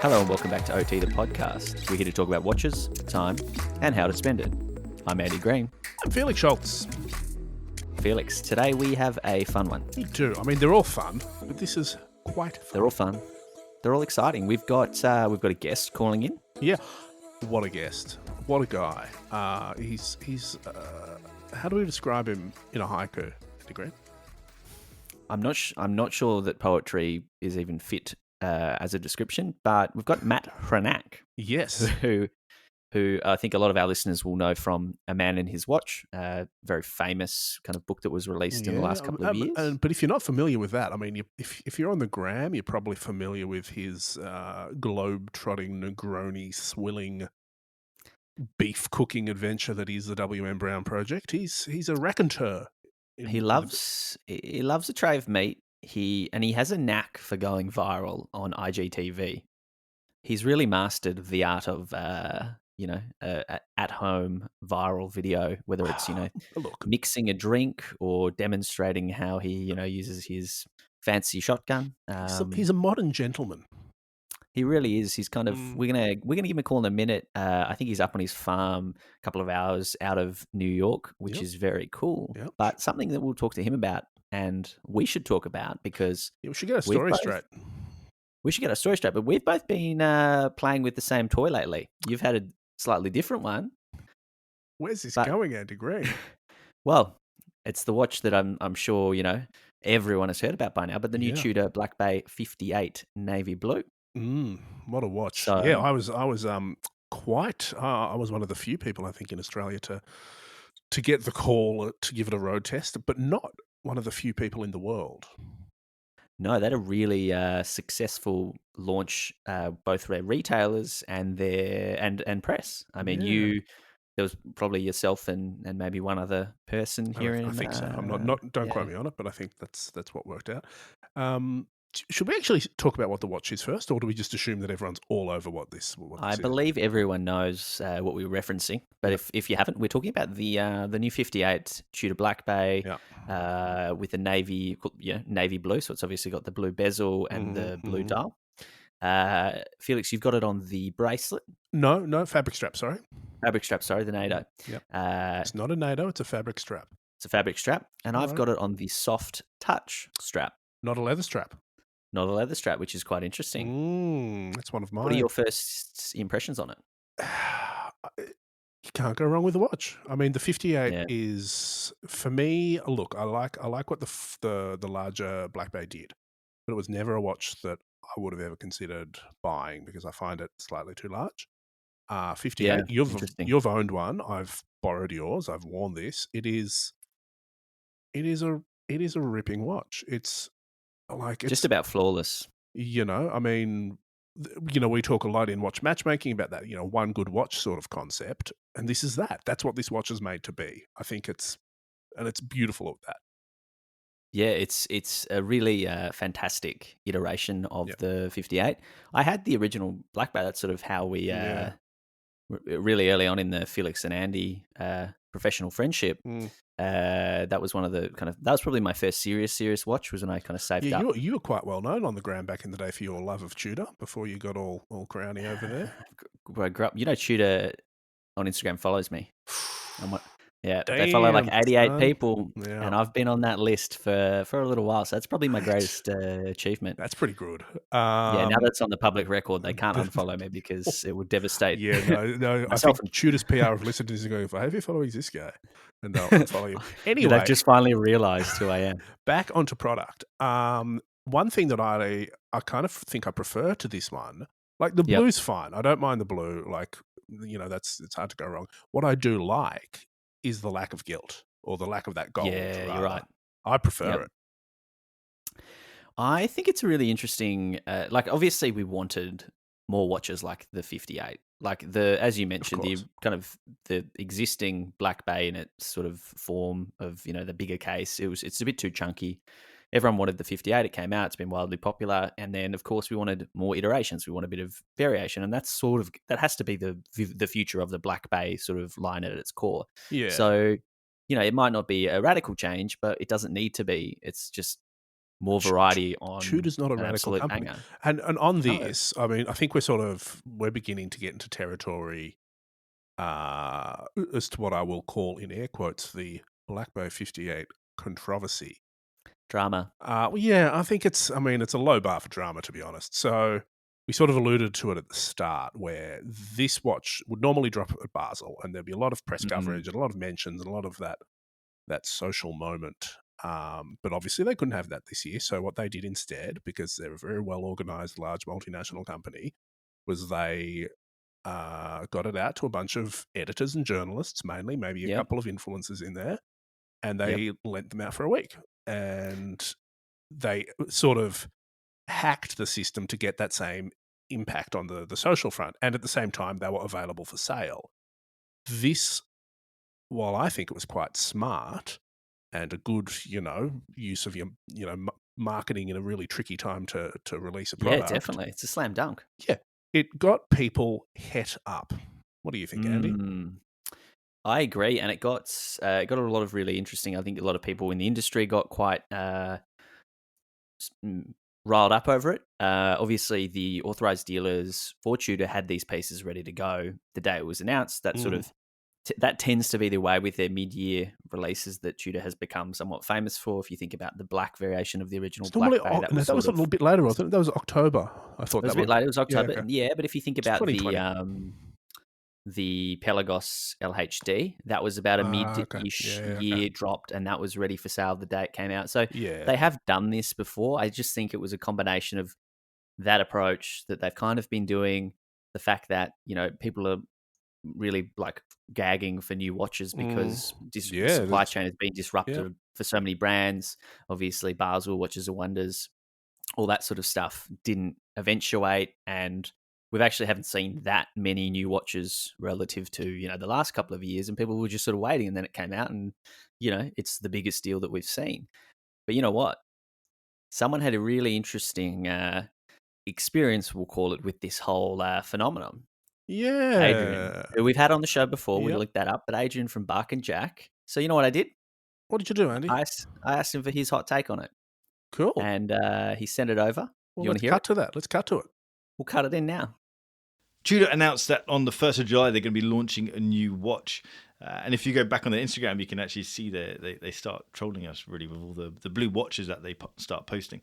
Hello and welcome back to OT, the podcast. We're here to talk about watches, time, and how to spend it. I'm Andy Green. I'm Felix Schultz. Felix, today we have a fun one. Me too. I mean, they're all fun, but this is quite fun. They're all fun. They're all exciting. We've got a guest calling in. Yeah. What a guest. What a guy. He's how do we describe him in a haiku, Andy Green? I'm not sure that poetry is even fit as a description, but we've got Matt Hranek. Yes. Who I think a lot of our listeners will know from A Man and His Watch, very famous kind of book that was released in the last couple of years. But if you're not familiar with that, I mean, if you're on the gram, you're probably familiar with his globe-trotting, Negroni swilling beef cooking adventure that is the W.M. Brown Project. He's a raconteur. He loves a tray of meat. He has a knack for going viral on IGTV. He's really mastered the art of at home viral video, whether it's mixing a drink or demonstrating how he uses his fancy shotgun. He's a modern gentleman. He really is. He's kind of we're gonna give him a call in a minute. I think he's up on his farm a couple of hours out of New York, which is very cool. Yep. But something that we'll talk to him about, and we should talk about because we should get a story straight. We should get a story straight. But we've both been playing with the same toy lately. You've had a slightly different one. Where's this going, Andy Green? Well, it's the watch that I'm sure everyone has heard about by now. But the new Tudor Black Bay 58 navy blue. What a watch! So, I was I was one of the few people I think in Australia to get the call to give it a road test, but not one of the few people in the world. No, they had a really successful launch, both their retailers and their and press. I mean, there was probably yourself and maybe one other person here. I think so. I'm not. Don't quote me on it, but I think that's what worked out. Should we actually talk about what the watch is first, or do we just assume that everyone's all over what this is? I believe everyone knows what we were referencing, but if you haven't, we're talking about the new 58 Tudor Black Bay with the navy blue. So it's obviously got the blue bezel and the blue dial. Felix, you've got it on the bracelet. No, fabric strap. Sorry, the NATO. Yep. It's not a NATO. It's a fabric strap. It's a fabric strap, and I've got it on the soft touch strap. Not a leather strap. Not a leather strap, which is quite interesting. That's one of mine. What are your first impressions on it? You can't go wrong with the watch. I mean, the 58 is, for me, look, I like what the larger Black Bay did, but it was never a watch that I would have ever considered buying because I find it slightly too large. 58, you've owned one. I've borrowed yours. I've worn this. It is a ripping watch. It's just about flawless. I mean, we talk a lot in watch matchmaking about that, one good watch sort of concept. And this is that. That's what this watch is made to be. I think it's beautiful at that. Yeah, it's a really fantastic iteration of the 58. I had the original Black Bay. That's sort of how we, really early on in the Felix and Andy professional friendship, that was one of the that was probably my first serious watch, was when I kind of saved up. You were quite well known on the gram back in the day for your love of Tudor before you got all crowny over there. I grew up, Tudor on Instagram follows me. They follow like 88 people, and I've been on that list for a little while. So that's probably my greatest achievement. That's pretty good. Now that's on the public record, they can't unfollow me because it would devastate. No. I think Tudor's PR have listened to this and going, "Hey, who following this guy?" And they'll unfollow you. Anyway, they've just finally realised who I am. Back onto product. One thing that I kind of think I prefer to this one, like the blue's fine. I don't mind the blue. Like it's hard to go wrong. What I do like is the lack of gilt or the lack of that gold. Yeah, you're right. I prefer it. I think it's a really interesting. Obviously, we wanted more watches like the 58, as you mentioned, the existing Black Bay in its sort of form of the bigger case. It's a bit too chunky. Everyone wanted the 58. It came out. It's been wildly popular, and then of course we wanted more iterations. We want a bit of variation, and that has to be the future of the Black Bay sort of line at its core. Yeah. So it might not be a radical change, but it doesn't need to be. It's just more variety on Tudor's not a an radical absolute company. banger. And on No. this, I mean, I think we're beginning to get into territory as to what I will call, in air quotes, the Black Bay 58 controversy. Drama. Well, yeah, I think it's a low bar for drama, to be honest. So we sort of alluded to it at the start, where this watch would normally drop at Basel, and there'd be a lot of press coverage and a lot of mentions and a lot of that social moment. But obviously they couldn't have that this year. So what they did instead, because they're a very well organized, large multinational company, was they got it out to a bunch of editors and journalists, mainly, maybe a couple of influencers in there, and they lent them out for a week. And they sort of hacked the system to get that same impact on the social front. And at the same time, they were available for sale. This, while I think it was quite smart and a good, use of your, marketing in a really tricky time to release a product. Yeah, definitely. It's a slam dunk. Yeah. It got people het up. What do you think, Andy? I agree, and it got a lot of really interesting. I think a lot of people in the industry got quite riled up over it. Obviously, the authorized dealers for Tudor had these pieces ready to go the day it was announced. That sort of that tends to be the way with their mid-year releases that Tudor has become somewhat famous for. If you think about the black variation of the original Black Bay, that was a little bit later. I think that was October. I thought it was that a bit later. It was October. Yeah, okay. Yeah, but if you think about the Pelagos LHD, that was about a mid-ish year dropped, and that was ready for sale the day it came out. So they have done this before. I just think it was a combination of that approach that they've kind of been doing, the fact that, people are really like gagging for new watches because supply chain has been disrupted for so many brands. Obviously, Basel Watches and Wonders, all that sort of stuff didn't eventuate, and we've actually haven't seen that many new watches relative to, the last couple of years, and people were just sort of waiting, and then it came out, and, it's the biggest deal that we've seen. But you know what? Someone had a really interesting experience, we'll call it, with this whole phenomenon. Yeah. Adrian, who we've had on the show before. We looked that up, but Adrian from Bark and Jack. So you know what I did? What did you do, Andy? I asked him for his hot take on it. Cool. And he sent it over. Well, you want to hear it? Let's cut to it. We'll cut it in now. Tudor announced that on the 1st of July, they're going to be launching a new watch. And if you go back on their Instagram, you can actually see they start trolling us really with all the blue watches that they start posting.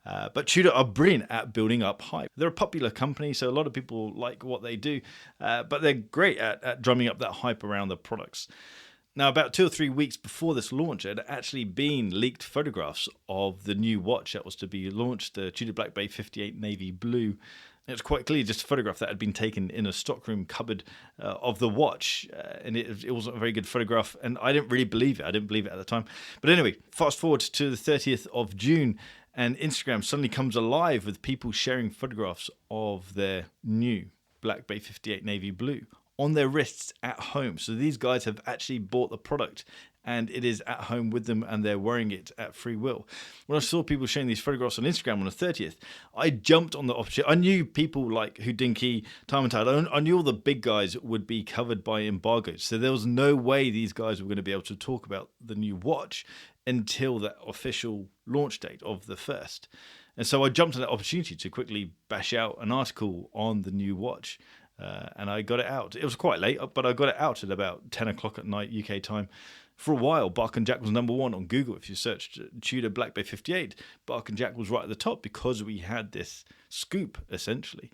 But Tudor are brilliant at building up hype. They're a popular company, so a lot of people like what they do, but they're great at drumming up that hype around the products. Now, about 2 or 3 weeks before this launch, there had actually been leaked photographs of the new watch that was to be launched, the Tudor Black Bay 58 Navy Blue. It was quite clearly just a photograph that had been taken in a stockroom cupboard of the watch, and it wasn't a very good photograph, and I didn't really believe it. I didn't believe it at the time. But anyway, fast forward to the 30th of June, and Instagram suddenly comes alive with people sharing photographs of their new Black Bay 58 Navy Blue on their wrists at home. So these guys have actually bought the product, and it is at home with them, and they're wearing it at free will. When I saw people sharing these photographs on Instagram on the 30th, I jumped on the opportunity. I knew people like Houdinki, Time and Tide. I knew all the big guys would be covered by embargoes. So there was no way these guys were going to be able to talk about the new watch until the official launch date of the 1st. And so I jumped on that opportunity to quickly bash out an article on the new watch. And I got it out. It was quite late, but I got it out at about 10 o'clock at night, UK time. For a while, Bark and Jack was number one on Google. If you searched Tudor Black Bay 58, Bark and Jack was right at the top because we had this scoop, essentially.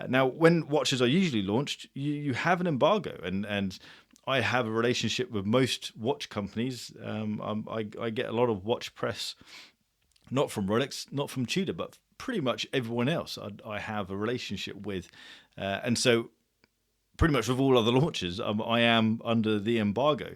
Now, when watches are usually launched, you have an embargo, and I have a relationship with most watch companies. I get a lot of watch press, not from Rolex, not from Tudor, but pretty much everyone else I have a relationship with. And so pretty much with all other launches, I am under the embargo.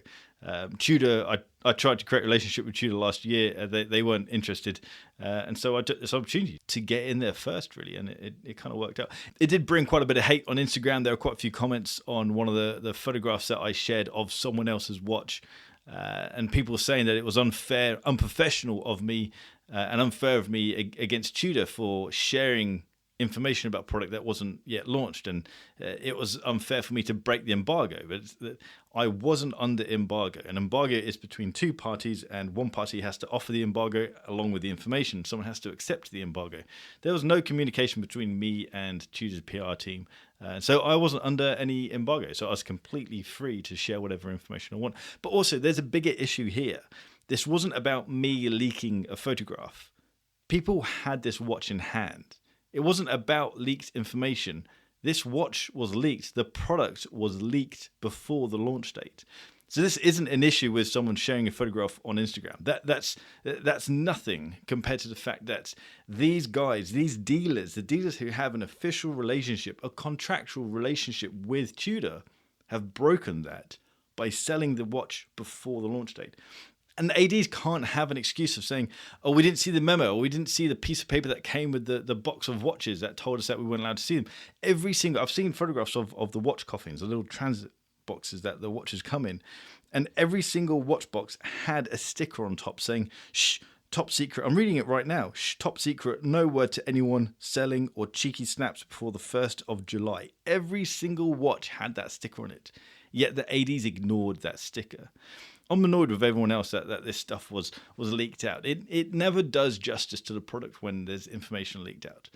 Tudor, I tried to create a relationship with Tudor last year. They weren't interested. And so I took this opportunity to get in there first, really. And it kind of worked out. It did bring quite a bit of hate on Instagram. There were quite a few comments on one of the photographs that I shared of someone else's watch. And people were saying that it was unfair, unprofessional of me, and unfair of me against Tudor for sharing information about product that wasn't yet launched, and it was unfair for me to break the embargo. But I wasn't under embargo. An embargo is between two parties, and one party has to offer the embargo along with the information. Someone has to accept the embargo. There was no communication between me and Tudor's PR team, so I wasn't under any embargo. So I was completely free to share whatever information I want. But also, there's a bigger issue here. This wasn't about me leaking a photograph. People had this watch in hand. It wasn't about leaked information. This watch was leaked. The product was leaked before the launch date. So this isn't an issue with someone sharing a photograph on Instagram. That's nothing compared to the fact that these guys, these dealers, the dealers who have an official relationship, a contractual relationship with Tudor, have broken that by selling the watch before the launch date. And the ADs can't have an excuse of saying, oh, we didn't see the memo, or we didn't see the piece of paper that came with the box of watches that told us that we weren't allowed to see them. I've seen photographs of the watch coffins, the little transit boxes that the watches come in. And every single watch box had a sticker on top saying, shh, top secret. I'm reading it right now. Shh, top secret. No word to anyone selling or cheeky snaps before the 1st of July. Every single watch had that sticker on it. Yet the ADs ignored that sticker. I'm annoyed with everyone else that this stuff was leaked out. It never does justice to the product when there's information leaked out.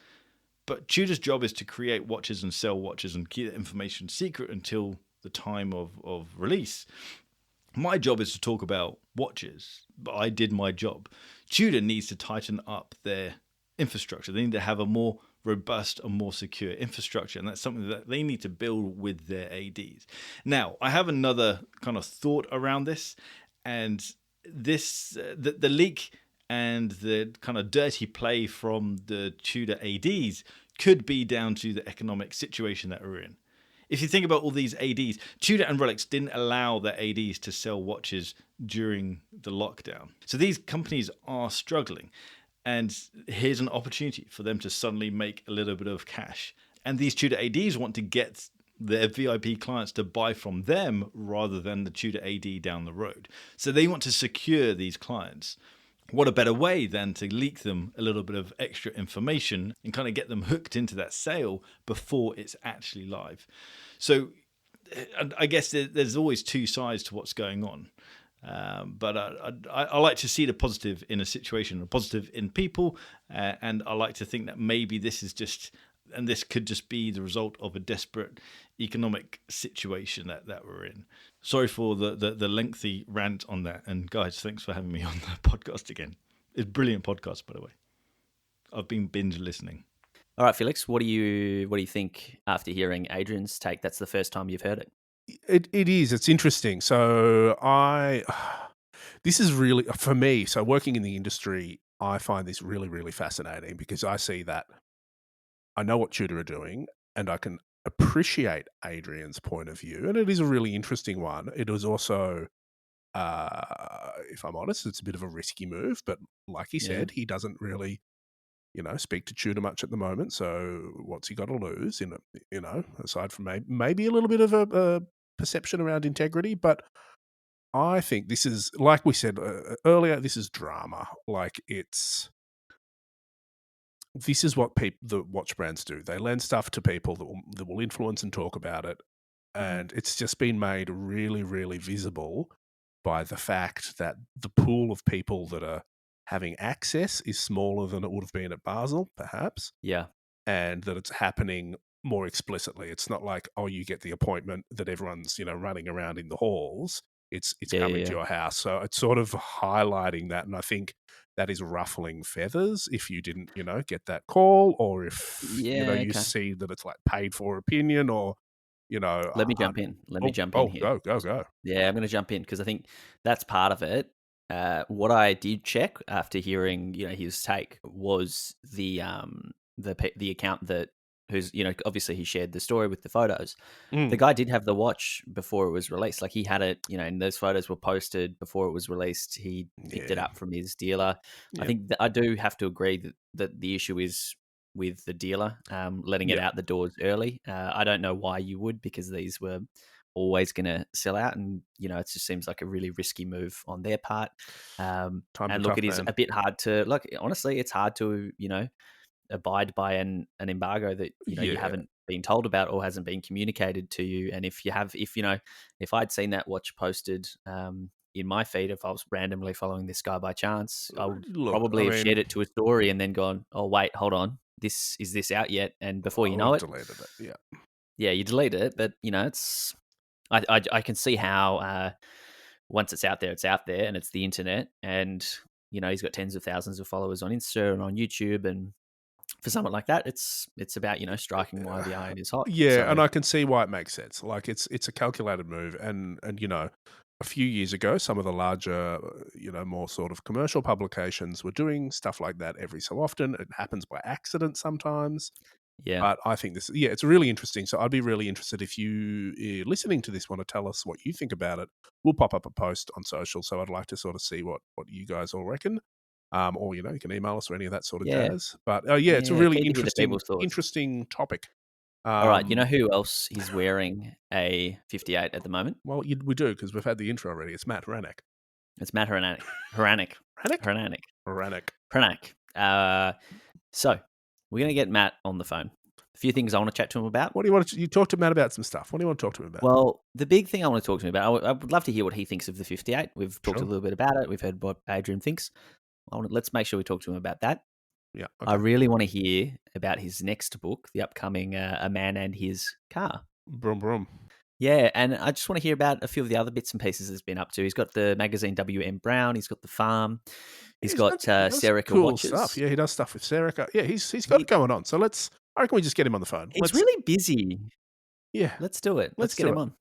But Tudor's job is to create watches and sell watches and keep that information secret until the time of release. My job is to talk about watches, but I did my job. Tudor needs to tighten up their infrastructure. They need to have a more robust and more secure infrastructure, and that's something that they need to build with their ADs. Now, I have another kind of thought around this, and this the leak and the kind of dirty play from the Tudor ADs could be down to the economic situation that we're in. If you think about all these ADs, Tudor and Rolex didn't allow their ADs to sell watches during the lockdown. So these companies are struggling. And here's an opportunity for them to suddenly make a little bit of cash. And these Tudor ADs want to get their VIP clients to buy from them rather than the Tudor AD down the road. So they want to secure these clients. What a better way than to leak them a little bit of extra information and kind of get them hooked into that sale before it's actually live. So I guess there's always two sides to what's going on. But I like to see the positive in a situation, the positive in people, and I like to think that maybe this could just be the result of a desperate economic situation that we're in. Sorry for the lengthy rant on that, and guys, thanks for having me on the podcast again. It's a brilliant podcast, by the way. I've been binge listening. All right, Felix, what do you think after hearing Adrian's take? That's the first time you've heard it. It is. It's interesting. So this is really, for me, so working in the industry, I find this really, really fascinating because I see that I know what Tudor are doing and I can appreciate Adrian's point of view. And it is a really interesting one. It was also, if I'm honest, it's a bit of a risky move, but like he said, he doesn't really, speak to Tudor much at the moment. So what's he got to lose aside from maybe a little bit of a perception around integrity, but I think this is, like we said earlier, this is drama. Like this is what the watch brands do. They lend stuff to people that will influence and talk about it. And it's just been made really, really visible by the fact that the pool of people that are having access is smaller than it would have been at Basel, perhaps. Yeah. And that it's happening more explicitly. It's not like, oh, you get the appointment that everyone's, running around in the halls. It's coming to your house. So it's sort of highlighting that. And I think that is ruffling feathers if you didn't, get that call, or if, you see that it's like paid for opinion, or, Let me jump in. Let me jump in here. Go. Yeah, I'm going to jump in because I think that's part of it. What I did check after hearing, his take was the account that who's, obviously he shared the story with the photos. The guy did have the watch before it was released. Like he had it, and those photos were posted before it was released. He picked it up from his dealer. I think that I do have to agree that the issue is with the dealer letting it out the doors early. I don't know why you would, because these were always going to sell out, and it just seems like a really risky move on their part. And look, it is a bit hard to look. Honestly, it's hard to abide by an embargo that you haven't been told about or hasn't been communicated to you. And if I'd seen that watch posted in my feed, if I was randomly following this guy by chance, I would probably have shared it to a story and then gone, oh wait, hold on, is this out yet? And before you know it, deleted it. Yeah, you delete it, but it's I can see how once it's out there, and it's the internet, and he's got tens of thousands of followers on Insta and on YouTube, and for someone like that, it's about striking while the iron is hot. Yeah, and I can see why it makes sense. Like it's a calculated move, and a few years ago, some of the larger, more sort of commercial publications were doing stuff like that every so often. It happens by accident sometimes. Yeah. But I think it's really interesting. So I'd be really interested if you, listening to this, want to tell us what you think about it. We'll pop up a post on social. So I'd like to sort of see what you guys all reckon. Or, you can email us or any of that sort of jazz. But it's a really interesting topic. All right. You know who else is wearing a 58 at the moment? Well, we do, because we've had the intro already. It's Matt Hranek. It's Matt Hranek. So we're going to get Matt on the phone. A few things I want to chat to him about. What do you want you talk to Matt about some stuff? What do you want to talk to him about? Well, the big thing I want to talk to him about, I would love to hear what he thinks of the 58. We've talked a little bit about it. We've heard what Adrian thinks. Let's make sure we talk to him about that. Yeah. Okay. I really want to hear about his next book, the upcoming A Man and His Car. Brum, brum. Yeah, and I just want to hear about a few of the other bits and pieces he's been up to. He's got the magazine W.M. Brown. He's got the farm. He's got Serica cool watches. Stuff. Yeah, he does stuff with Serica. Yeah, he's got it going on. So I reckon we just get him on the phone. He's really busy. Yeah. Let's do it. Let's get him on.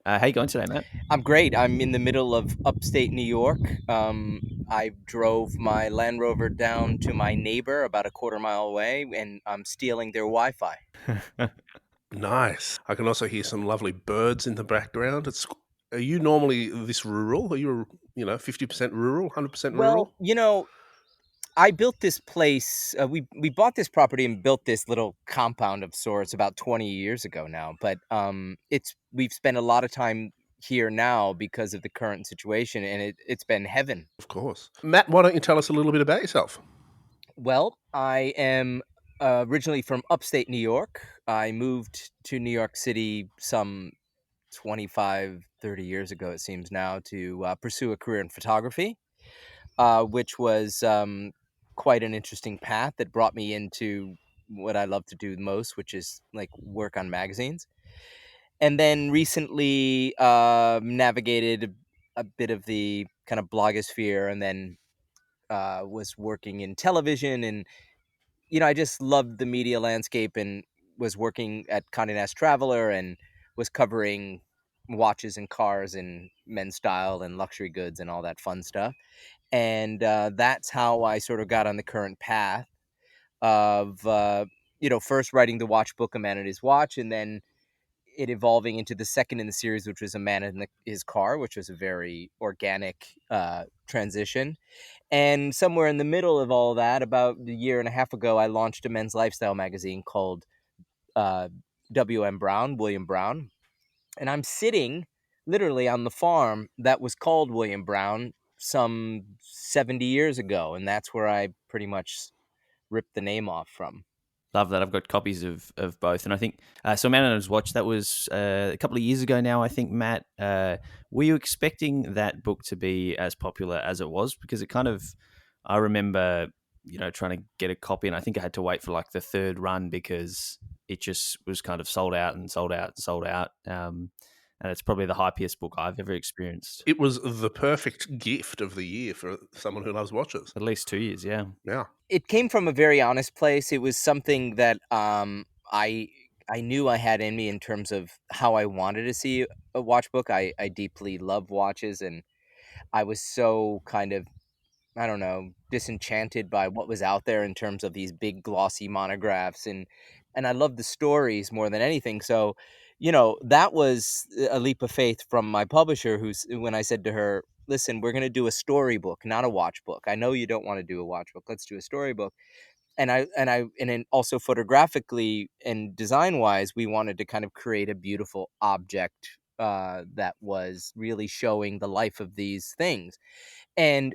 How you going today, Matt? I'm great. I'm in the middle of upstate New York. I drove my Land Rover down to my neighbor about a quarter mile away, and I'm stealing their Wi-Fi. Nice. I can also hear some lovely birds in the background. Are you normally this rural? Are you 50% rural, 100% rural? Well, I built this place. We bought this property and built this little compound of sorts about 20 years ago now. But we've spent a lot of time here now because of the current situation, and it's been heaven. Of course. Matt, why don't you tell us a little bit about yourself? Well, I am originally from upstate New York. I moved to New York City some 25, 30 years ago, it seems now, to pursue a career in photography, which was quite an interesting path that brought me into what I love to do most, which is like work on magazines. And then recently navigated a bit of the kind of blogosphere, and then was working in television. And, I just loved the media landscape, and was working at Condé Nast Traveler and was covering watches and cars and men's style and luxury goods and all that fun stuff. And that's how I sort of got on the current path of, first writing the watch book, A Man and His Watch, and then it evolving into the second in the series, which was A Man and His Car, which was a very organic transition. And somewhere in the middle of all that, about a year and a half ago, I launched a men's lifestyle magazine called W.M. Brown, William Brown. And I'm sitting literally on the farm that was called William Brown some 70 years ago. And that's where I pretty much ripped the name off from. Love that. I've got copies of both. And I think, so Man and His Watch, that was a couple of years ago now, I think, Matt. Were you expecting that book to be as popular as it was? Because it kind of, I remember, trying to get a copy, and I think I had to wait for like the third run because it just was kind of sold out. And it's probably the hypiest book I've ever experienced. It was the perfect gift of the year for someone who loves watches. At least 2 years, yeah. Yeah. It came from a very honest place. It was something that I knew I had in me in terms of how I wanted to see a watch book. I deeply love watches, and I was so kind of, I don't know, disenchanted by what was out there in terms of these big glossy monographs, and I love the stories more than anything. So, that was a leap of faith from my publisher, when I said to her, listen, we're going to do a storybook, not a watch book. I know you don't want to do a watch book. Let's do a storybook. And then also photographically and design wise, we wanted to kind of create a beautiful object that was really showing the life of these things. And,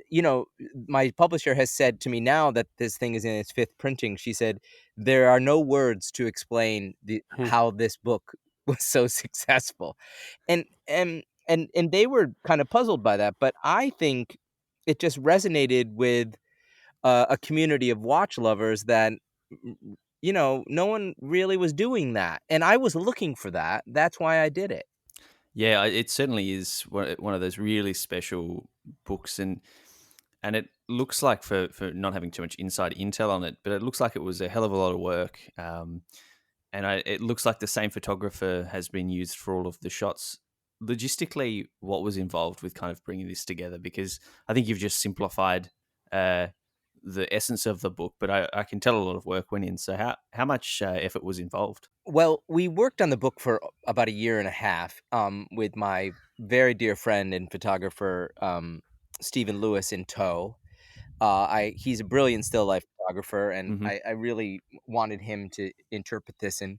my publisher has said to me now that this thing is in its fifth printing. She said, there are no words to explain how this book was so successful. And they were kind of puzzled by that. But I think it just resonated with a community of watch lovers that, no one really was doing that. And I was looking for that. That's why I did it. Yeah, it certainly is one of those really special books, and it looks like, for not having too much inside intel on it, but it looks like it was a hell of a lot of work. And it looks like the same photographer has been used for all of the shots. Logistically, what was involved with kind of bringing this together? Because I think you've just simplified the essence of the book, but I can tell a lot of work went in. So how much effort was involved? Well, we worked on the book for about a year and a half with my very dear friend and photographer, Stephen Lewis, in tow. He's a brilliant still life photographer, and I really wanted him to interpret this. And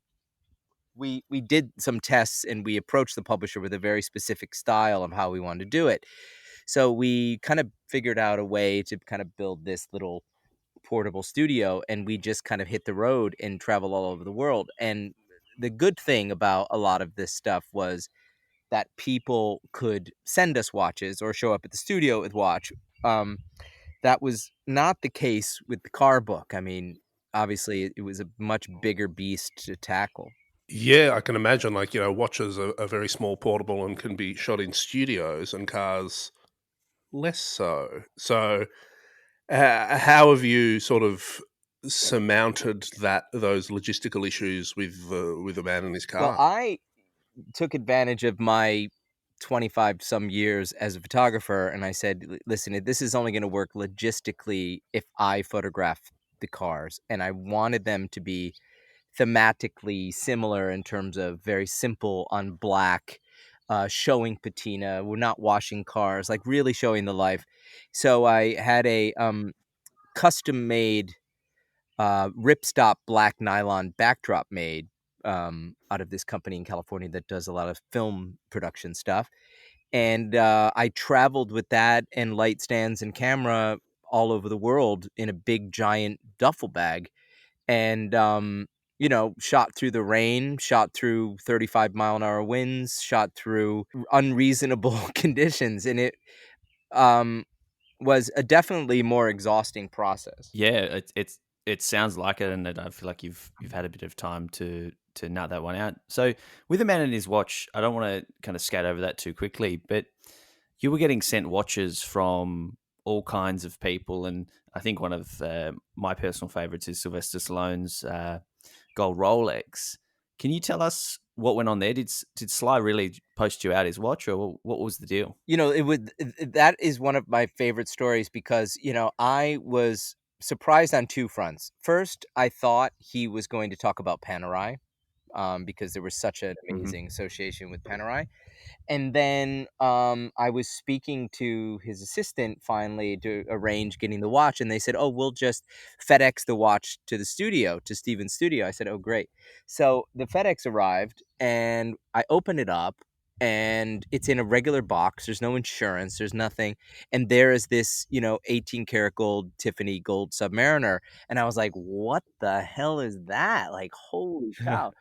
we did some tests, and we approached the publisher with a very specific style of how we wanted to do it. So we kind of figured out a way to kind of build this little portable studio, and we just kind of hit the road and travel all over the world. And the good thing about a lot of this stuff was that people could send us watches or show up at the studio with watch. That was not the case with the car book. I mean, obviously it was a much bigger beast to tackle. Yeah, I can imagine, watches are very small, portable, and can be shot in studios, and cars less so. So how have you sort of surmounted those logistical issues with a man in his car? Well, I took advantage of my 25 some years as a photographer, and I said, listen, this is only going to work logistically if I photograph the cars, and I wanted them to be thematically similar in terms of very simple on black, showing patina. We're not washing cars, like really showing the life. So I had a custom made ripstop black nylon backdrop made out of this company in California that does a lot of film production stuff. And I traveled with that and light stands and camera all over the world in a big giant duffel bag. And, shot through the rain, shot through 35-mile-an-hour winds, shot through unreasonable conditions. And it was a definitely more exhausting process. Yeah, it sounds like it, and I feel like you've had a bit of time to nut that one out. So with A Man and His Watch, I don't want to kind of scat over that too quickly, but you were getting sent watches from all kinds of people, and I think one of my personal favorites is Sylvester Stallone's gold Rolex. Can you tell us what went on there? Did Sly really post you out his watch, or what was the deal? That is one of my favorite stories because, I was surprised on two fronts. First, I thought he was going to talk about Panerai because there was such an amazing association with Panerai. And then I was speaking to his assistant finally to arrange getting the watch. And they said, oh, we'll just FedEx the watch to the studio, to Steven's studio. I said, oh, great. So the FedEx arrived and I opened it up and it's in a regular box. There's no insurance. There's nothing. And there is this, 18 karat gold Tiffany gold Submariner. And I was like, what the hell is that? Like, holy cow.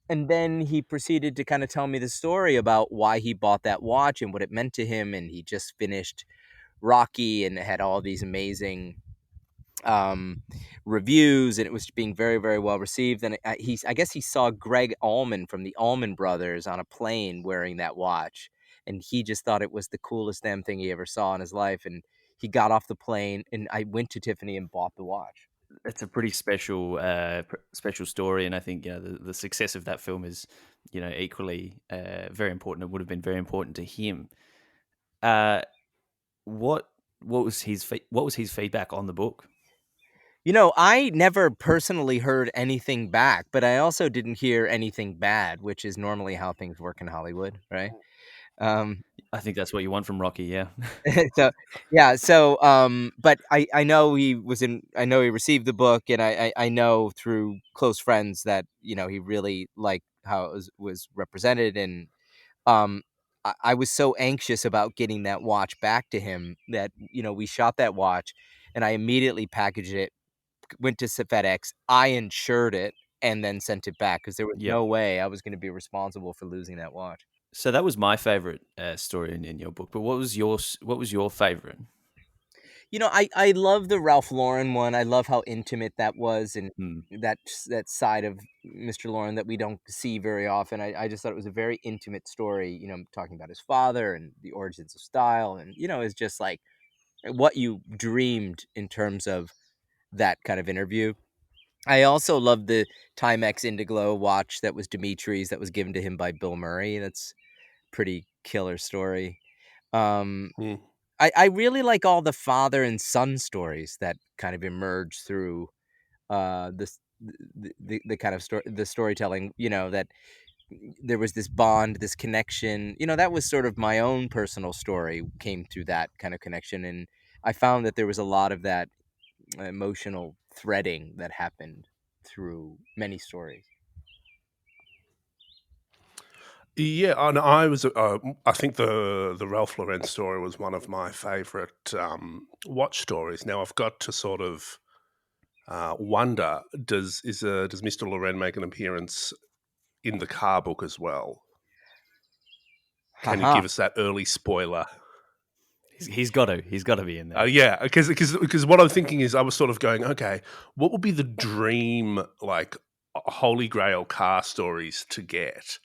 And then he proceeded to kind of tell me the story about why he bought that watch and what it meant to him. And he just finished Rocky and had all these amazing reviews, and it was being very, very well received. And I guess he saw Greg Allman from the Allman Brothers on a plane wearing that watch, and he just thought it was the coolest damn thing he ever saw in his life. And he got off the plane, and I went to Tiffany and bought the watch. It's a pretty special story, and I think the success of that film is equally very important. It would have been very important to him. What was his feedback on the book? I never personally heard anything back, but I also didn't hear anything bad, which is normally how things work in Hollywood, right? I think that's what you want from Rocky, yeah. But I know he received the book, and I know through close friends that he really liked how it was represented, and I was so anxious about getting that watch back to him that, we shot that watch and I immediately packaged it, went to FedEx, I insured it, and then sent it back because there was Yep. no way I was going to be responsible for losing that watch. So that was my favorite story in your book. But what was your favorite? I love the Ralph Lauren one. I love how intimate that was, and that side of Mr. Lauren that we don't see very often. I just thought it was a very intimate story, talking about his father and the origins of style, and it's just like what you dreamed in terms of that kind of interview. I also love the Timex Indiglo watch that was Dimitri's, that was given to him by Bill Murray. That's pretty killer story. I really like all the father and son stories that kind of emerge through this the kind of the storytelling. That there was this bond, this connection. That was sort of my own personal story, came through that kind of connection, and I found that there was a lot of that emotional threading that happened through many stories. Yeah, and I was. I think the Ralph Lauren story was one of my favorite watch stories. Now I've got to sort of wonder: does Mr. Lauren make an appearance in the car book as well? Can you give us that early spoiler? He's got to be in there. Yeah, because what I'm thinking is I was sort of going, okay, what would be the dream like holy grail car stories to get?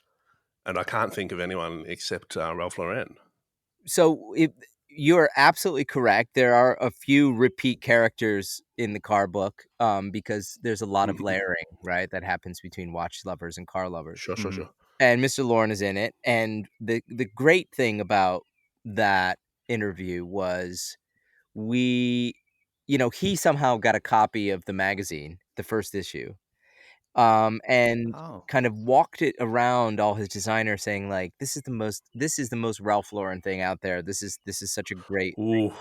And I can't think of anyone except Ralph Lauren. So you're absolutely correct. There are a few repeat characters in the car book because there's a lot of layering, right, that happens between watch lovers and car lovers. Sure. And Mr. Lauren is in it. And the great thing about that interview was he somehow got a copy of the magazine, the first issue, and kind of walked it around all his designers, saying like, this is the most Ralph Lauren thing out there. This is such a great thing.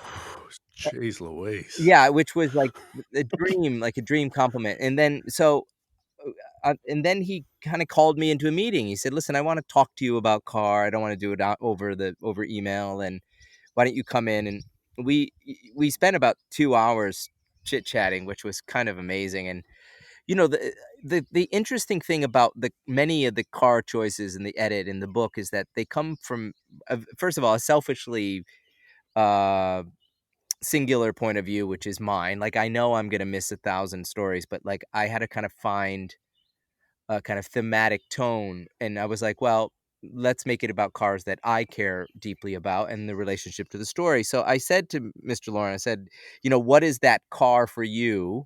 Jeez Louise. Yeah, which was like a dream compliment. And then and then he kind of called me into a meeting. He said, listen, I want to talk to you about car. I don't want to do it over email. And why don't you come in? And we spent about 2 hours chit chatting, which was kind of amazing. And the interesting thing about the many of the car choices in the edit in the book is that they come from first of all a selfishly singular point of view, which is mine. Like, I know I'm gonna miss 1,000 stories, but like I had to kind of find a kind of thematic tone, and I was like, well, let's make it about cars that I care deeply about and the relationship to the story. So I said to Mr. Lauren, I said, what is that car for you?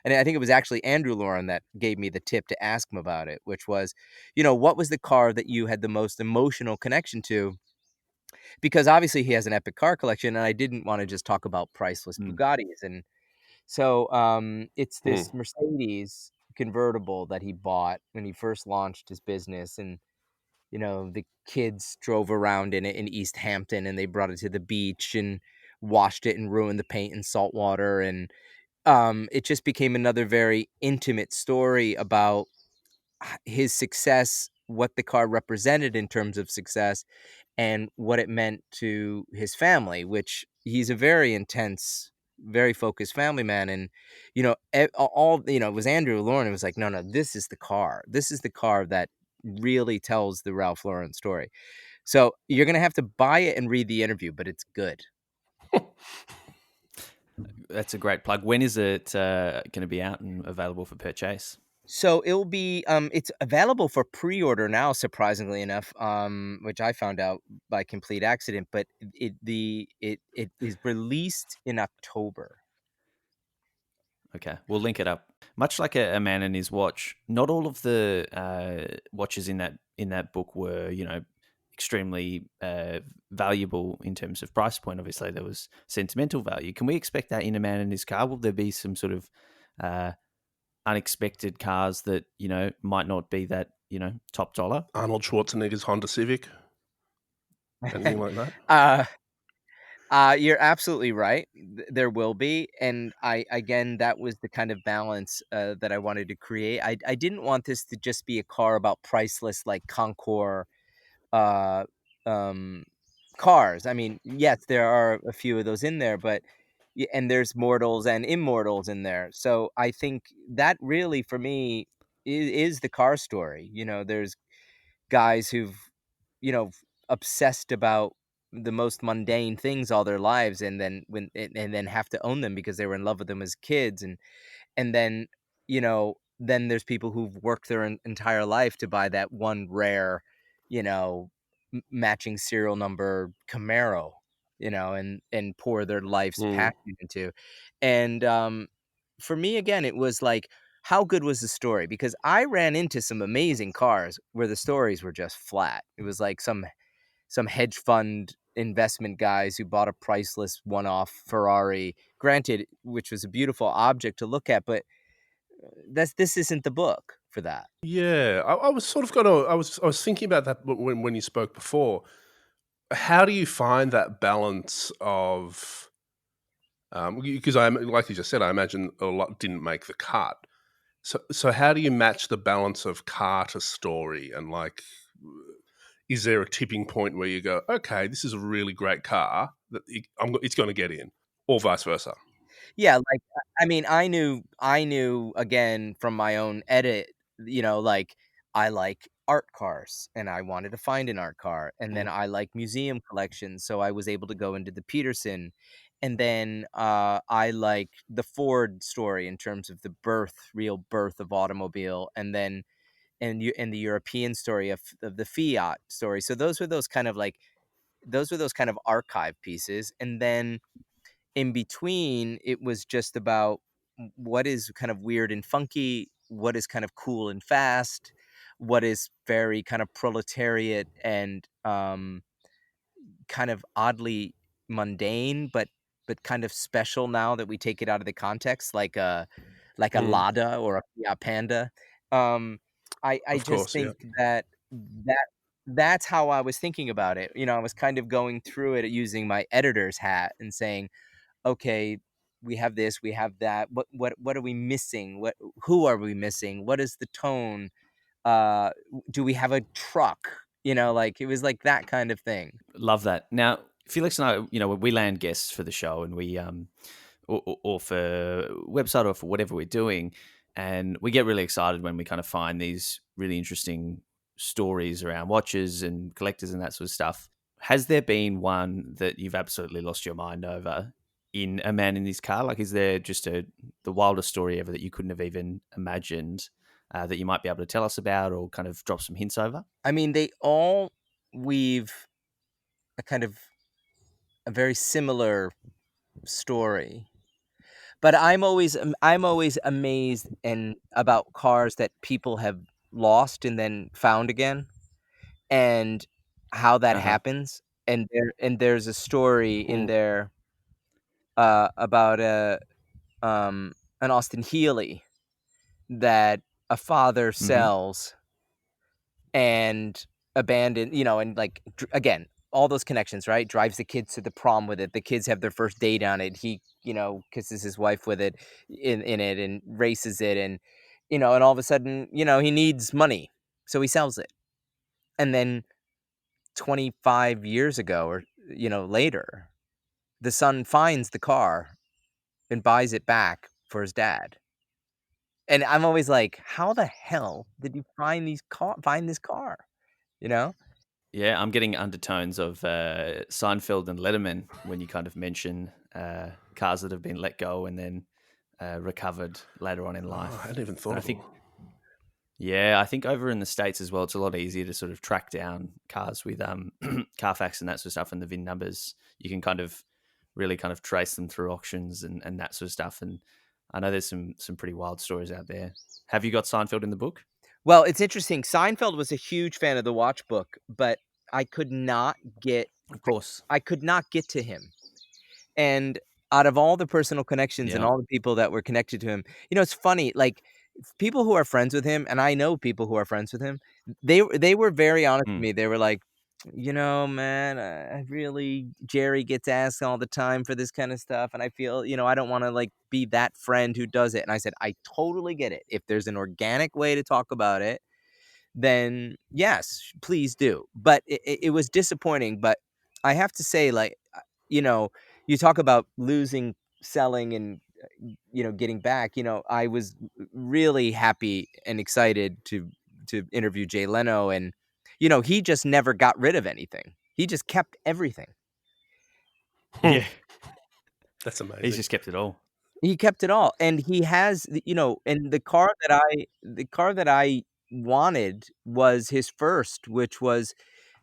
And I think it was actually Andrew Lauren that gave me the tip to ask him about it, which was, what was the car that you had the most emotional connection to? Because obviously he has an epic car collection, and I didn't want to just talk about priceless Bugattis. And so it's this Mercedes convertible that he bought when he first launched his business. And the kids drove around in it in East Hampton, and they brought it to the beach and washed it and ruined the paint in salt water. And it just became another very intimate story about his success, what the car represented in terms of success, and what it meant to his family, which he's a very intense, very focused family man. And, it was Andrew Lauren. It was like, no, this is the car. This is the car that really tells the Ralph Lauren story. So you're going to have to buy it and read the interview, but it's good. That's a great plug. When is it going to be out and available for purchase? So it'll be it's available for pre-order now, surprisingly enough, which I found out by complete accident, but it is released in October. Okay, we'll link it up. Much like a man and his watch, not all of the watches in that book were, extremely valuable in terms of price point. Obviously, there was sentimental value. Can we expect that in a man and his car? Will there be some sort of unexpected cars that might not be that top dollar? Arnold Schwarzenegger's Honda Civic, anything like that? You're absolutely right. There will be, and again, that was the kind of balance that I wanted to create. I didn't want this to just be a car about priceless like Concours cars. I mean, yes, there are a few of those in there, but and there's mortals and immortals in there. So I think that really, for me, is the car story. There's guys who've, obsessed about the most mundane things all their lives, and then have to own them because they were in love with them as kids, and then then there's people who've worked their entire life to buy that one rare, you know matching serial number Camaro, and pour their life's passion into. And for me, again, it was like, how good was the story? Because I ran into some amazing cars where the stories were just flat. It was like some hedge fund investment guys who bought a priceless one-off Ferrari, granted, which was a beautiful object to look at, but this isn't the book for that. Yeah, I was sort of I was thinking about that when you spoke before. How do you find that balance of? Because like you just said, I imagine a lot didn't make the cut. So how do you match the balance of car to story, and like, is there a tipping point where you go, okay, this is a really great car that it's going to get in, or vice versa? Yeah, like, I mean, I knew again from my own edit, like, I like art cars and I wanted to find an art car, and then I like museum collections, so I was able to go into the Peterson, and then I like the Ford story in terms of the real birth of automobile, and then and the European story of the Fiat story. So those were those kind of archive pieces, and then in between, it was just about what is kind of weird and funky, what is kind of cool and fast, what is very kind of proletariat and kind of oddly mundane, but kind of special now that we take it out of the context, like a Lada or a Fiat Panda. Um, I Of just course, yeah. think that's how I was thinking about it. I was kind of going through it using my editor's hat and saying, okay, we have this, we have that. What are we missing? Who are we missing? What is the tone? Do we have a truck? Like, it was like that kind of thing. Love that. Now, Felix and I, when we land guests for the show, and we or for website or for whatever we're doing, and we get really excited when we kind of find these really interesting stories around watches and collectors and that sort of stuff. Has there been one that you've absolutely lost your mind over in A Man in His Car? Like, is there just the wildest story ever that you couldn't have even imagined that you might be able to tell us about, or kind of drop some hints over? I mean, they all weave a kind of a very similar story. But I'm always amazed and about cars that people have lost and then found again, and how that happens. And there's a story in there about an Austin Healey that a father sells and abandoned, and like, again, all those connections, right? Drives the kids to the prom with it. The kids have their first date on it. He, kisses his wife with it in it, and races it, and all of a sudden, he needs money. So he sells it. And then 25 years ago, or later, the son finds the car and buys it back for his dad. And I'm always like, how the hell did you find this car? You know? Yeah, I'm getting undertones of Seinfeld and Letterman when you kind of mention cars that have been let go and then recovered later on in life. I hadn't even thought of it. Yeah, I think over in the States as well, it's a lot easier to sort of track down cars with Carfax and that sort of stuff, and the VIN numbers. You can kind of really kind of trace them through auctions and that sort of stuff. And I know there's some pretty wild stories out there. Have you got Seinfeld in the book? Well, it's interesting. Seinfeld was a huge fan of the Watch book, but I could not get, Of course, I could not get to him. And out of all the personal connections and all the people that were connected to him, it's funny, like, people who are friends with him, and I know people who are friends with him, they were very honest with me. They were like, man, Jerry gets asked all the time for this kind of stuff, and I feel, I don't want to, like, be that friend who does it. And I said, I totally get it. If there's an organic way to talk about it, then yes, please do. But it was disappointing. But I have to say, like, you talk about losing, selling, and getting back. I was really happy and excited to interview Jay Leno, and he just never got rid of anything. He just kept everything. Yeah. That's amazing. He's just kept it all. He kept it all, and he has, and the car that I wanted was his first, which was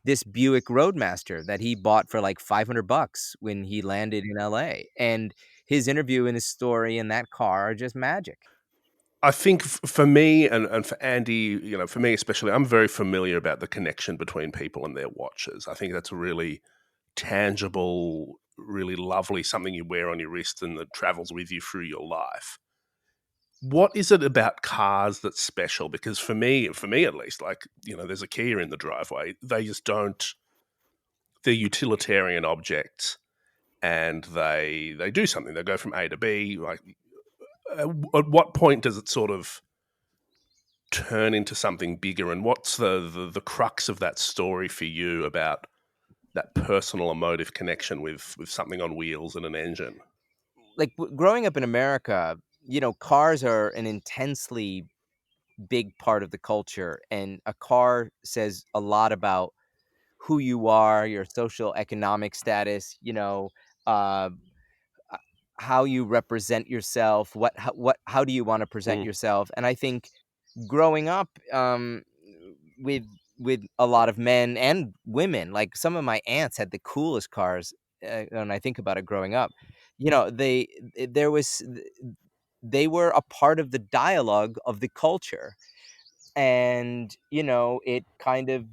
this Buick Roadmaster that he bought for like $500 when he landed in LA. And his interview and his story in that car are just magic. I think for me and for Andy, for me especially, I'm very familiar about the connection between people and their watches. I think that's really tangible, really lovely, something you wear on your wrist and that travels with you through your life. What is it about cars that's special? Because for me at least, like, there's a Kia in the driveway. They just don't, they're utilitarian objects and they do something. They go from A to B. Like, at what point does it sort of turn into something bigger, and what's the crux of that story for you about that personal emotive connection with something on wheels and an engine? Like growing up in America, cars are an intensely big part of the culture, and a car says a lot about who you are, your social economic status, uh, how you represent yourself, how do you want to present yourself. And I think growing up with a lot of men and women, like some of my aunts had the coolest cars. And I think about it growing up, there was they were a part of the dialogue of the culture, and it kind of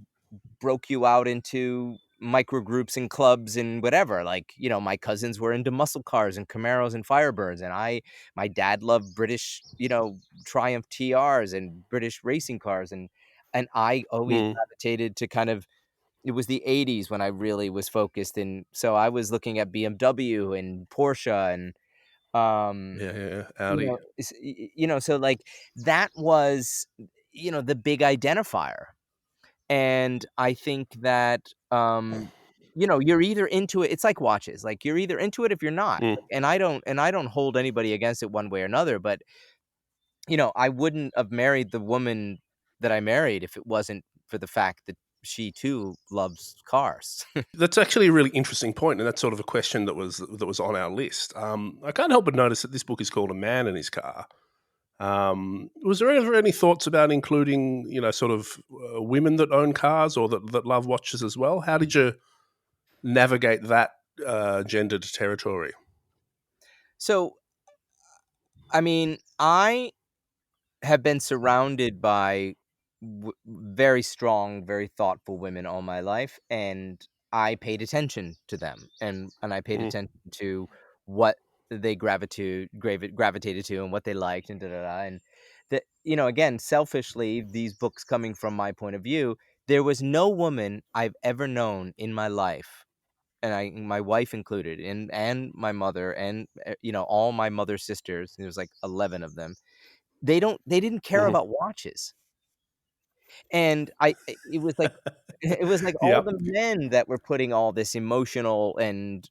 broke you out into micro groups and clubs and whatever. Like, my cousins were into muscle cars and Camaros and Firebirds, and my dad loved British, Triumph TRs and British racing cars, and I always gravitated to kind of, it was the 80s when I really was focused, and so I was looking at BMW and Porsche and Audi. So like that was the big identifier. And I think that, you're either into it. It's like watches. Like you're either into it if you're not. And I don't hold anybody against it one way or another. But, I wouldn't have married the woman that I married if it wasn't for the fact that she too loves cars. That's actually a really interesting point, and that's sort of a question that was on our list. I can't help but notice that this book is called A Man and His Car. Was there ever any thoughts about including, sort of women that own cars or that love watches as well? How did you navigate that gendered territory? So, I mean, I have been surrounded by very strong, very thoughtful women all my life, and I paid attention to them, and I paid attention to what they gravitated to and what they liked, and and that, again, selfishly, these books coming from my point of view, there was no woman I've ever known in my life, and my wife included, and my mother, and all my mother's sisters. There's like 11 of them. They didn't care about watches. And it was like all Yep. the men that were putting all this emotional and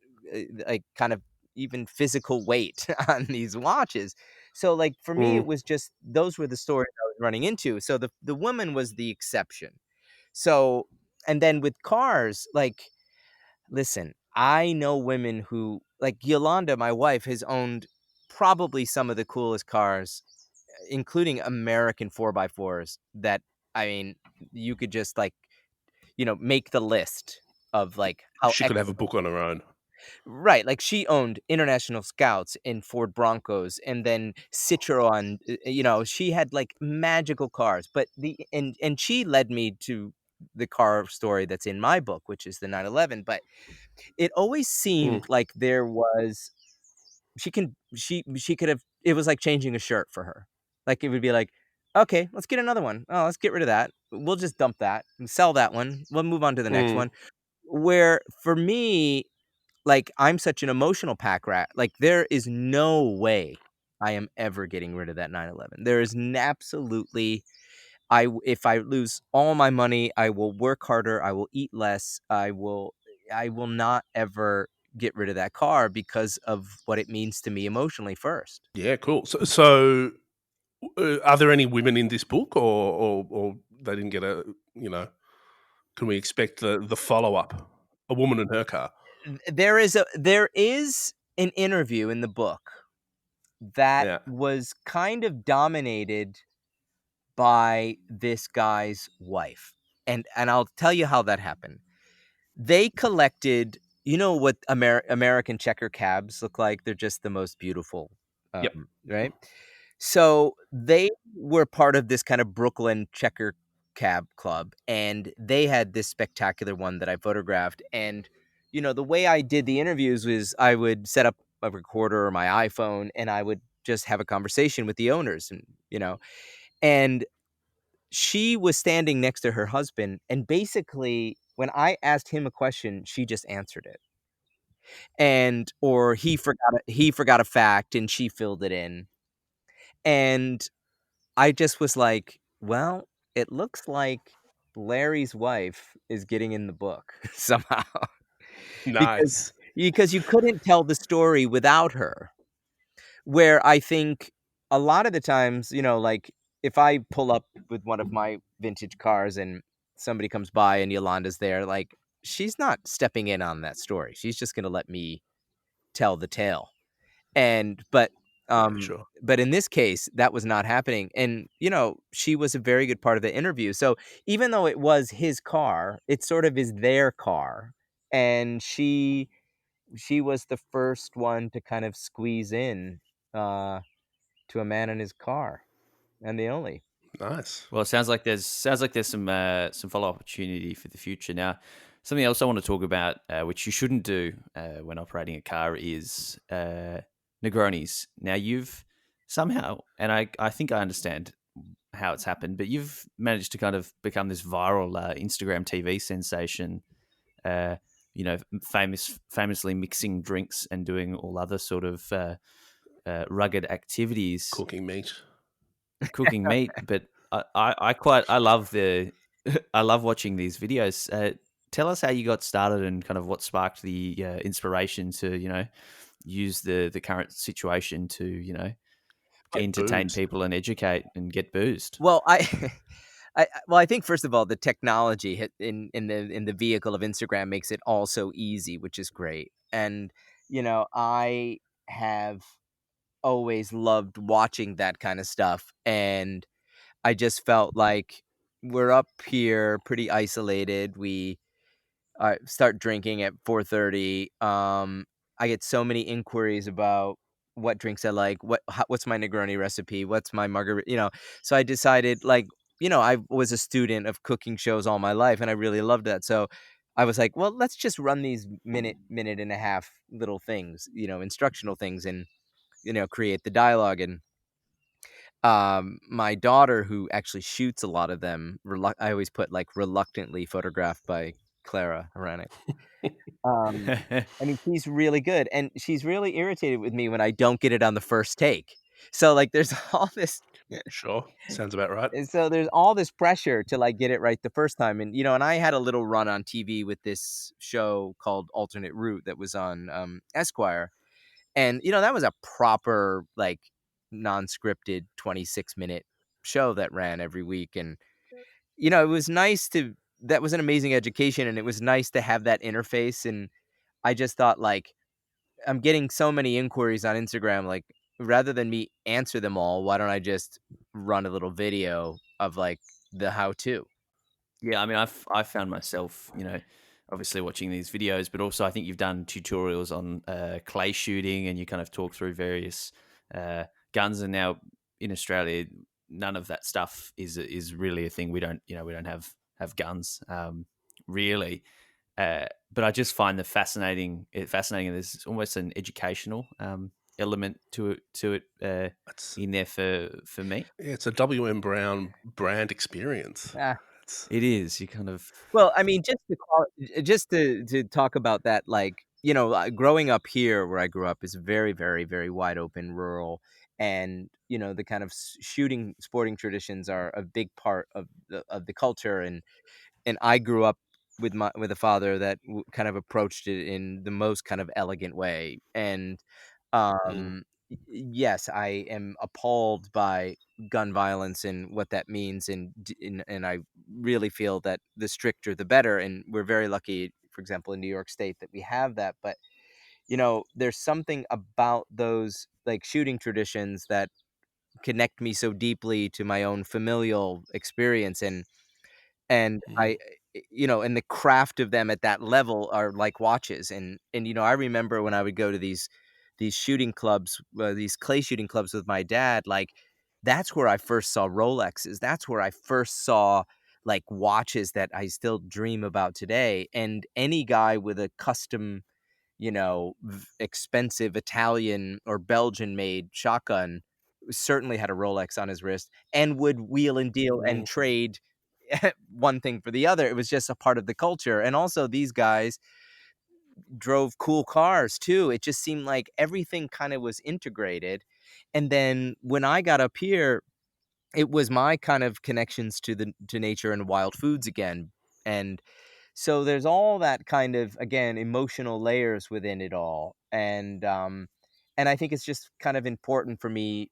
like kind of even physical weight on these watches. So like for me, it was just, those were the stories I was running into. So the woman was the exception. So, and then with cars, like, listen, I know women who, like Yolanda, my wife, has owned probably some of the coolest cars, including American 4x4s that, I mean, you could just like, make the list of like how She could have a book on her own. right. Like she owned International Scouts and Ford Broncos, and then Citroen. She had like magical cars. But and she led me to the car story that's in my book, which is the 911. But it always seemed like there was, she could have, it was like changing a shirt for her. Like it would be like, okay, let's get another one. Oh, let's get rid of that. We'll just dump that and sell that one. We'll move on to the next one. Where for me, like I'm such an emotional pack rat. Like there is no way I am ever getting rid of that 911. There is absolutely, if I lose all my money, I will work harder. I will eat less. I will not ever get rid of that car because of what it means to me emotionally first. Yeah, cool. So are there any women in this book, or they didn't get a, can we expect the follow up? A woman in her car. There is an interview in the book that Yeah. was kind of dominated by this guy's wife. And I'll tell you how that happened. They collected, you know what American checker cabs look like? They're just the most beautiful, Yep. right? So they were part of this kind of Brooklyn checker cab club, and they had this spectacular one that I photographed. And, the way I did the interviews was I would set up a recorder or my iPhone, and I would just have a conversation with the owners, and she was standing next to her husband, and basically when I asked him a question, she just answered it. Or he forgot a fact and she filled it in. And I just was like, well, it looks like Larry's wife is getting in the book somehow. Nice. Because you couldn't tell the story without her. Where I think a lot of the times, like if I pull up with one of my vintage cars and somebody comes by and Yolanda's there, like she's not stepping in on that story. She's just going to let me tell the tale. But Sure. but in this case, that was not happening. And, she was a very good part of the interview. So even though it was his car, it sort of is their car. And she was the first one to kind of squeeze in to a man in his car, and the only. Nice. Well, it sounds like there's some follow opportunity for the future. Now, something else I want to talk about, which you shouldn't do when operating a car, is Negronis. Now, you've somehow, and I think I understand how it's happened, but you've managed to kind of become this viral Instagram TV sensation. Famously mixing drinks and doing all other sort of rugged activities, cooking meat. But I love I love watching these videos. Tell us how you got started and kind of what sparked the inspiration to use the current situation to entertain people and educate and get boozed. Well, I think first of all, the technology in the vehicle of Instagram makes it all so easy, which is great. And I have always loved watching that kind of stuff, and I just felt like we're up here pretty isolated. We start drinking at 4:30. I get so many inquiries about what drinks I like, what's my Negroni recipe, what's my margarita. So I decided, like, I was a student of cooking shows all my life, and I really loved that. So I was like, well, let's just run these minute and a half little things, instructional things, and create the dialogue. And my daughter, who actually shoots a lot of them, I always put like reluctantly photographed by Clara Hranek. I mean, she's really good, and she's really irritated with me when I don't get it on the first take. So like, there's all this. Sure, sounds about right. And so there's all this pressure to like get it right the first time. And and I had a little run on TV with this show called Alternate Route that was on Esquire. And that was a proper, like, non-scripted 26-minute show that ran every week. And it was nice that was an amazing education, and it was nice to have that interface. And I just thought, like, I'm getting so many inquiries on Instagram, like, rather than me answer them all, why don't I just run a little video of like the how-to? Yeah, I mean, I found myself, obviously watching these videos, but also I think you've done tutorials on clay shooting, and you kind of talk through various guns. And now in Australia, none of that stuff is really a thing. We don't have guns really. But I just find fascinating. There's almost an educational element to it in there for me. Yeah, it's a WM Brown brand experience. It is. You kind of. Well, I mean, just to talk about that, like, growing up here where I grew up is very, very, very wide open, rural, and the kind of shooting sporting traditions are a big part of the culture, and I grew up with a father that kind of approached it in the most kind of elegant way. And um, yes, I am appalled by gun violence and what that means, and I really feel that the stricter the better. And we're very lucky, for example, in New York State, that we have that. But there's something about those like shooting traditions that connect me so deeply to my own familial experience, and I and the craft of them at that level are like watches. And I remember when I would go to these shooting clubs, these clay shooting clubs with my dad, like that's where I first saw Rolexes. That's where I first saw like watches that I still dream about today. And any guy with a custom, expensive Italian or Belgian made shotgun certainly had a Rolex on his wrist and would wheel and deal and trade one thing for the other. It was just a part of the culture. And also these guys drove cool cars too. It just seemed like everything kind of was integrated. And then when I got up here, it was my kind of connections to nature and wild foods again. And so there's all that kind of, again, emotional layers within it all. And I think it's just kind of important for me,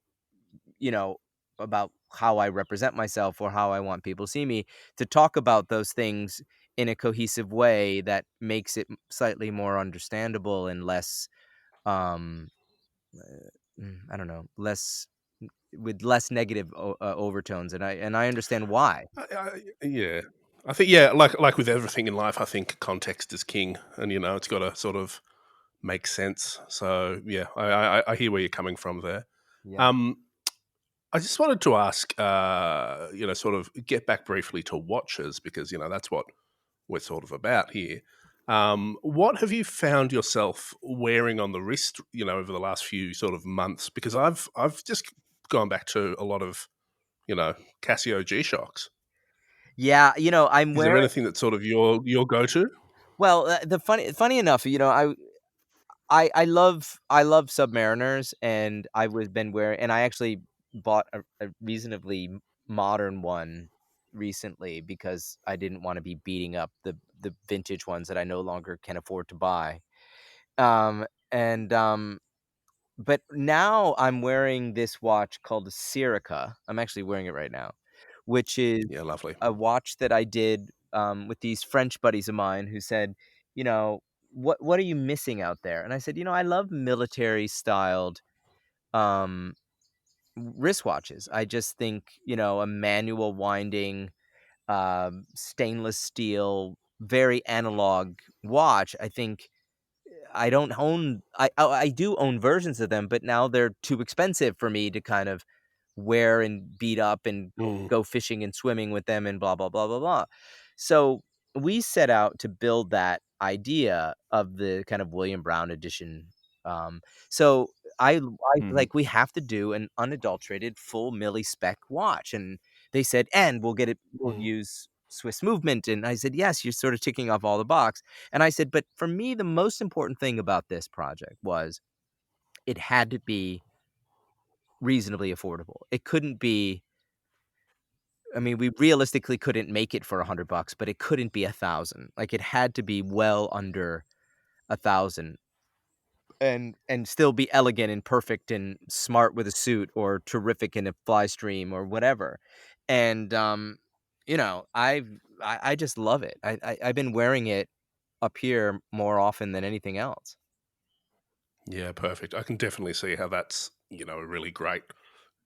you know, about how I represent myself or how I want people to see me, to talk about those things in a cohesive way that makes it slightly more understandable and less, um, I don't know, with less negative overtones. And I understand why. Yeah, I think yeah, like with everything in life, I think context is king, and it's got to sort of make sense. So yeah, I hear where you're coming from there. Yeah. Um, I just wanted to ask, sort of get back briefly to watches because that's what we're sort of about here. What have you found yourself wearing on the wrist, over the last few sort of months? Because I've just gone back to a lot of, Casio G-Shocks. Yeah, I'm Is there wearing. anything that's sort of your go-to? Well, the funny enough, I love Submariners, and I was been wearing, and I actually bought a reasonably modern one recently because I didn't want to be beating up the vintage ones that I no longer can afford to buy. And But now I'm wearing this watch called a Sirica. I'm actually wearing it right now, which is Yeah, lovely. a watch that I did with these French buddies of mine who said, you know, what are you missing out there? And I said, I love military styled um, wristwatches. I just think, a manual winding, stainless steel, very analog watch. I think I don't own. I do own versions of them, but now they're too expensive for me to kind of wear and beat up and Mm. go fishing and swimming with them and blah blah blah blah blah. So we set out to build that idea of the kind of William Brown edition. So I like, we have to do an unadulterated full milli spec watch, and they said, and we'll use Swiss movement, and I said, yes, you're sort of ticking off all the box. And I said, but for me, the most important thing about this project was it had to be reasonably affordable. It couldn't be. I mean, we realistically couldn't make it for $100, but it couldn't be 1,000. Like, it had to be well under 1,000, and still be elegant and perfect and smart with a suit or terrific in a fly stream or whatever. And I just love it. I've been wearing it up here more often than anything else. Yeah, perfect. I can definitely see how that's a really great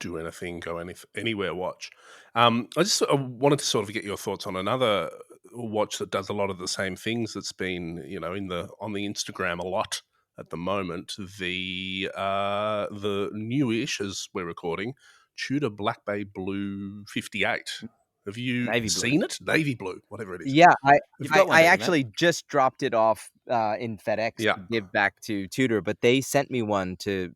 do anything, go anywhere watch. I wanted to sort of get your thoughts on another watch that does a lot of the same things. That's been on the Instagram a lot at the moment. The newish, as we're recording, Tudor Black Bay Blue 58. Have you Navy blue. seen it? Navy blue, whatever it is. Yeah, You've got one, I don't you, Matt? actually just dropped it off in FedEx Yeah. to give back to Tudor, but they sent me one to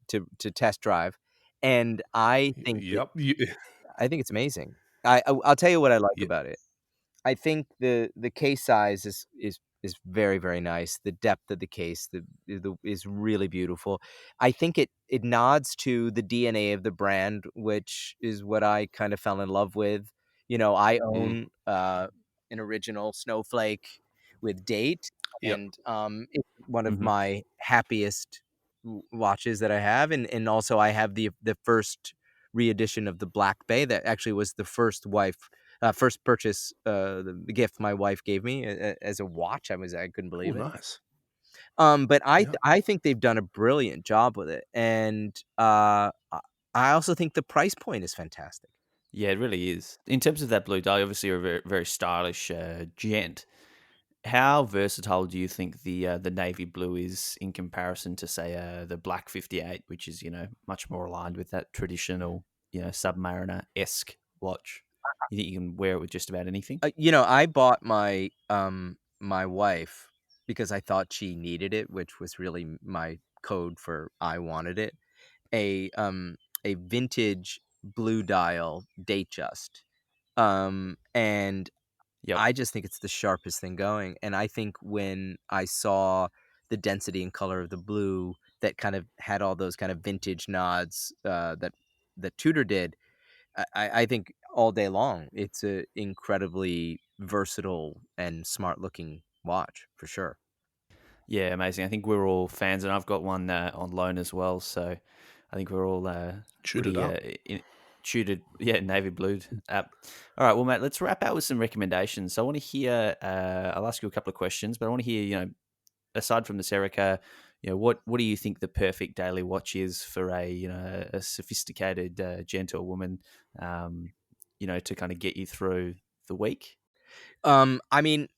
test drive, and I think Yep. it's amazing. I'll tell you what I like Yeah. about it. I think the case size is very, very nice. The depth of the case is really beautiful. I think it nods to the DNA of the brand, which is what I kind of fell in love with. I own an original Snowflake with date, Yep. and it's one of Mm-hmm. my happiest watches that I have, and also I have the first re-edition of the Black Bay that actually was the first purchase, the gift my wife gave me as a watch. I couldn't Oh, believe it. nice. But Yeah. I think they've done a brilliant job with it, and I also think the price point is fantastic. Yeah, it really is. In terms of that blue dye, obviously you're a very, very stylish gent. How versatile do you think the navy blue is in comparison to, say, the black 58, which is much more aligned with that traditional Submariner-esque watch? You think you can wear it with just about anything? I bought my wife because I thought she needed it, which was really my code for I wanted it. A vintage blue dial Datejust. And Yep. I just think it's the sharpest thing going. And I think when I saw the density and color of the blue that kind of had all those kind of vintage nods that Tudor did, I think all day long it's a incredibly versatile and smart looking watch for sure. Yeah, amazing. I think we're all fans, and I've got one on loan as well. So I think we're all Shoot it pretty up. tutored, navy blued. All right, well, Matt, let's wrap out with some recommendations. So I want to hear. I'll ask you a couple of questions, but I want to hear. Aside from the Serica, what do you think the perfect daily watch is for a sophisticated gentlewoman, to kind of get you through the week? I mean,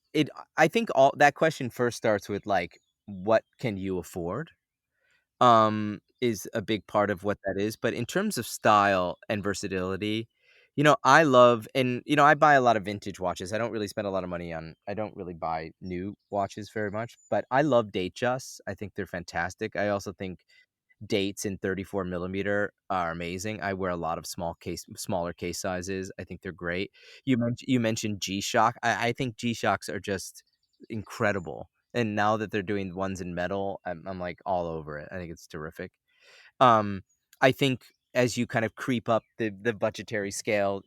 I think all that question first starts with like, what can you afford? Is a big part of what that is. But in terms of style and versatility, I love, and I buy a lot of vintage watches. I don't really spend a lot of money I don't really buy new watches very much, but I love Datejust. I think they're fantastic. I also think dates in 34 millimeter are amazing. I wear a lot of smaller case sizes. I think they're great. You mentioned G-Shock. I think G-Shocks are just incredible. And now that they're doing ones in metal, I'm like all over it. I think it's terrific. Um, I think as you kind of creep up the budgetary scale,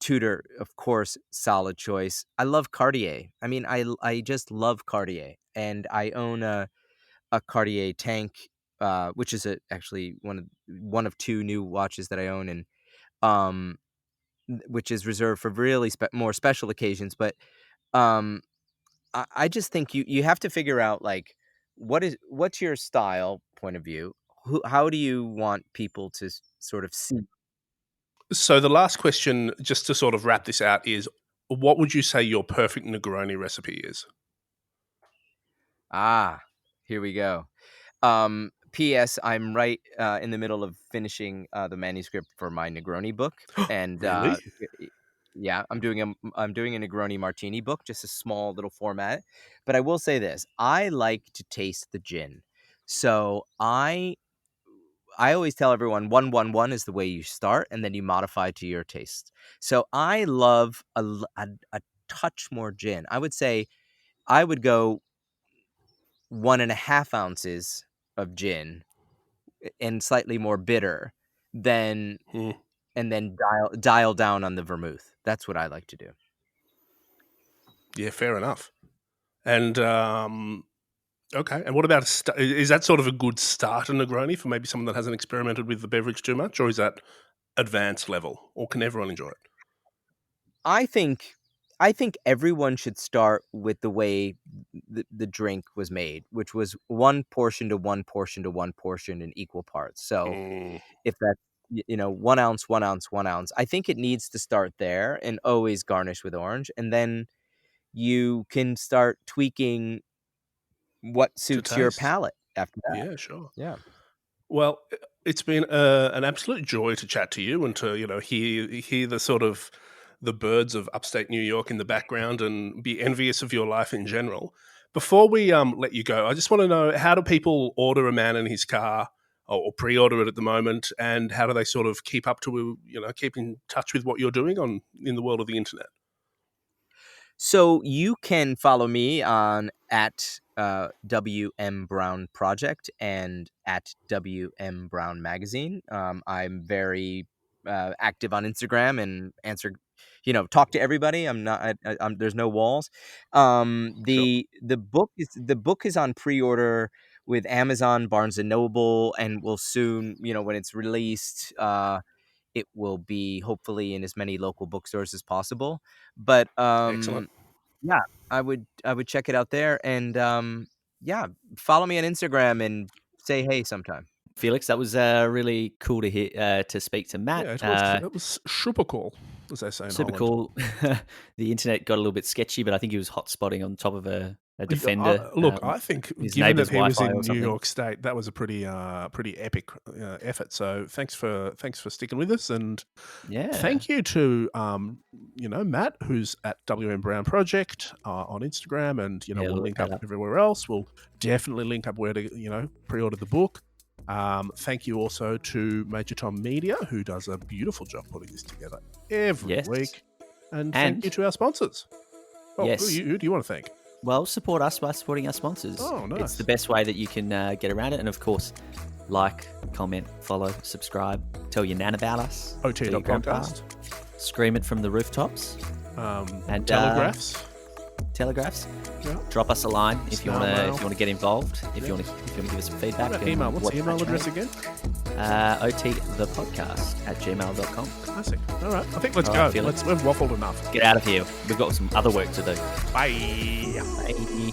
Tudor, of course, solid choice. I love Cartier. I mean, I just love Cartier, and I own a Cartier tank, which is actually one of two new watches that I own, and um, which is reserved for really more special occasions. But um, I just think you have to figure out like what's your style point of view. How do you want people to sort of see? So the last question, just to sort of wrap this out, is what would you say your perfect Negroni recipe is? Here we go. P.S. I'm right in the middle of finishing the manuscript for my Negroni book, and Really? yeah, I'm doing a Negroni martini book, just a small little format. But I will say this: I like to taste the gin, so I always tell everyone 1-1-1 is the way you start, and then you modify to your taste. So I love a touch more gin. I would say I would go 1.5 ounces of gin and slightly more bitter than Hmm. and then dial down on the vermouth. That's what I like to do. Yeah, fair enough. And okay, and what about is that sort of a good starter Negroni for maybe someone that hasn't experimented with the beverage too much, or is that advanced level, or can everyone enjoy it? I think I think everyone should start with the way the drink was made, which was one portion to one portion to one portion in equal parts. So Mm, if that's 1 ounce, 1 ounce, 1 ounce, I think it needs to start there and always garnish with orange, and then you can start tweaking what to suits your taste. palate after that. Yeah, sure. Yeah. Well, it's been an absolute joy to chat to you and to hear the sort of the birds of upstate New York in the background and be envious of your life in general. Before we let you go, I just want to know, how do people order a man in his car, or pre-order it at the moment, and how do they sort of keep up to keep in touch with what you're doing in the world of the internet? So you can follow me on at WM Brown Project and at WM Brown Magazine. I'm very active on Instagram and answer, talk to everybody. I'm not. There's no walls. The book is on pre-order with Amazon, Barnes and Noble, and will soon, when it's released, it will be hopefully in as many local bookstores as possible. But Excellent. yeah, I would check it out there, and yeah, follow me on Instagram and say hey sometime. Felix, that was really cool to hear to speak to Matt. Yeah, it was super cool, as they say in Super Holland. cool. The internet got a little bit sketchy, but I think he was hot spotting on top of a defender. Look, I think his given that neighbour's he was Wi-Fi in or New something. York State, that was a pretty epic effort. So thanks for sticking with us, and Yeah. thank you to Matt, who's at WM Brown Project on Instagram, and we'll link up everywhere else. We'll definitely link up where to pre-order the book. Thank you also to Major Tom Media, who does a beautiful job putting this together every week. And thank you to our sponsors. Oh, yes. Who do you want to thank? Well, support us by supporting our sponsors. Oh, nice. It's the best way that you can get around it. And of course, like, comment, follow, subscribe, tell your nan about us. OT.podcast. Scream it from the rooftops. And telegraphs. Yeah. Drop us a line if you want to get involved. If you want to give us some feedback. Email. What's the email address again? otthepodcast@gmail.com. Classic. All right. I think let's go. We've waffled enough. Get out of here. We've got some other work to do. Bye. Bye.